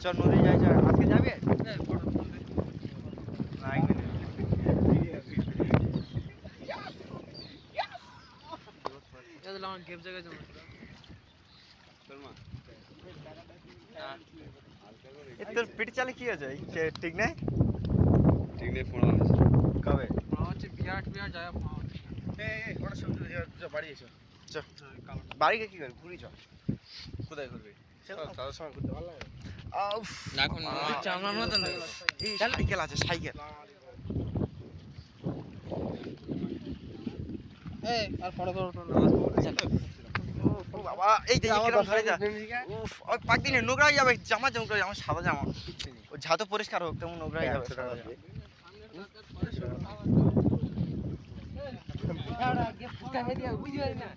চল নদী যাই, আজকে যাবে? তোর পিঠ চালে কি আছে? ঠিক নেই, ঠিক নেই, ফোন আছে কবে? বাড়িকে কি করবি? ঘুরি চল। কোথায় করবি? তাদের সঙ্গে ঘুরতে ভালো লাগে। সাইকেল আছে, সাইকেল। বাবা এই যে পাক দিনে নোংরা হয়ে যাবে, জামা নোংরা, আমার সাদা জামা। ও যত পরিষ্কার হোক তেমন নোংরা হয়ে যাবে সাদা জামা। বুঝতে পারি না।